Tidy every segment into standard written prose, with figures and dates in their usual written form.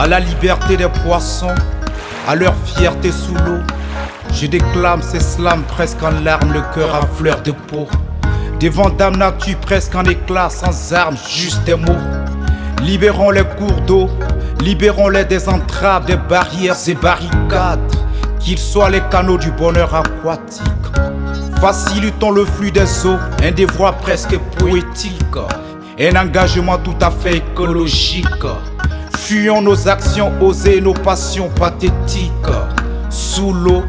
à la liberté des poissons, à leur fierté sous l'eau. Je déclame ces slams presque en larmes, le cœur à fleur de peau. Devant Dame Nature presque en éclats, sans armes, juste des mots. Libérons les cours d'eau, libérons-les des entraves, des barrières et barricades, qu'ils soient les canaux du bonheur aquatique. Facilitons le flux des eaux, un devoir presque poétique, un engagement tout à fait écologique. Fuyons nos actions osées, nos passions pathétiques. Sous l'eau,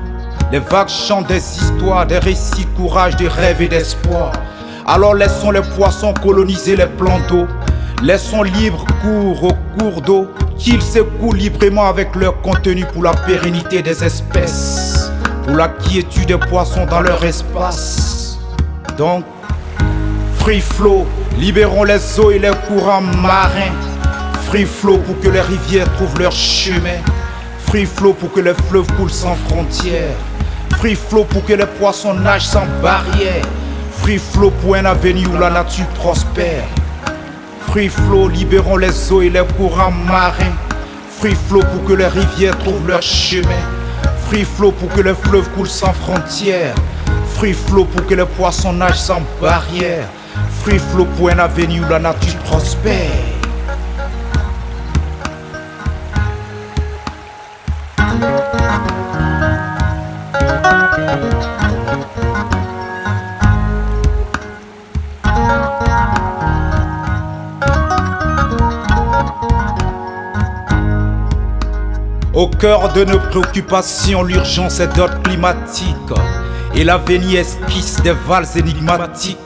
les vagues chantent des histoires, des récits de courage, de rêves et d'espoir. Alors laissons les poissons coloniser les plans d'eau. Laissons libre cours aux cours d'eau, qu'ils s'écoulent librement avec leur contenu pour la pérennité des espèces, pour la quiétude des poissons dans leur espace. Donc, free flow, libérons les eaux et les courants marins. Free flow pour que les rivières trouvent leur chemin. Free flow pour que les fleuves coulent sans frontières. Free flow pour que les poissons nagent sans barrière. Free flow pour un avenir où la nature prospère. Free flow, libérons les eaux et les courants marins. Free flow pour que les rivières trouvent leur chemin. Free flow pour que les fleuves coulent sans frontières. Free flow pour que les poissons nagent sans barrière. Free flow pour un avenir où la nature prospère. Au cœur de nos préoccupations, l'urgence est d'ordre climatique et l'avenir esquisse des valses énigmatiques.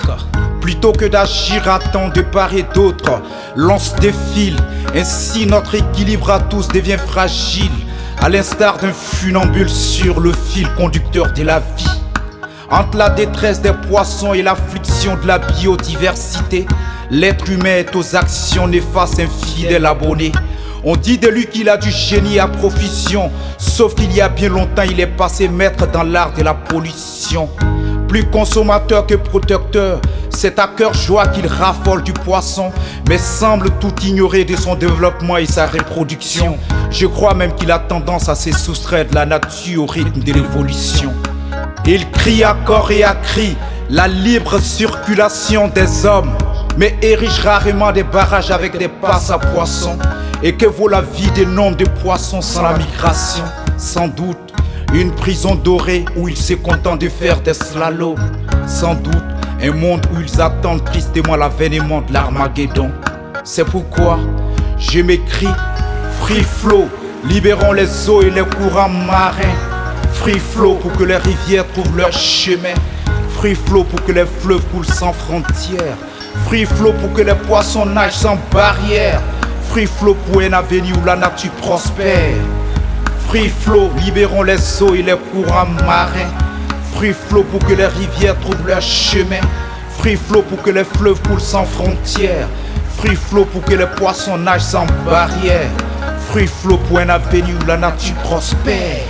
Plutôt que d'agir à temps de part et d'autre, l'on se défile, ainsi notre équilibre à tous devient fragile, à l'instar d'un funambule sur le fil conducteur de la vie. Entre la détresse des poissons et l'affliction de la biodiversité, l'être humain est aux actions néfastes, infidèle abonné. On dit de lui qu'il a du génie à profusion, sauf qu'il y a bien longtemps il est passé maître dans l'art de la pollution. Plus consommateur que protecteur, c'est à cœur joie qu'il raffole du poisson, mais semble tout ignorer de son développement et sa reproduction. Je crois même qu'il a tendance à se soustraire de la nature au rythme de l'évolution. Il crie à corps et à cri la libre circulation des hommes, mais érige rarement des barrages avec des passes à poissons. Et que vaut la vie des nombres de poissons sans la migration? Sans doute une prison dorée où ils se contentent de faire des slaloms. Sans doute un monde où ils attendent tristement l'avènement de l'Armageddon. C'est pourquoi je m'écris free flow, libérons les eaux et les courants marins. Free flow pour que les rivières trouvent leur chemin. Free flow pour que les fleuves coulent sans frontières. Free flow pour que les poissons nagent sans barrière. Free flow pour un avenir où la nature prospère. Free flow, libérons les eaux et les courants marins. Free flow pour que les rivières trouvent leur chemin. Free flow pour que les fleuves coulent sans frontières. Free flow pour que les poissons nagent sans barrière. Free flow pour un avenir où la nature prospère.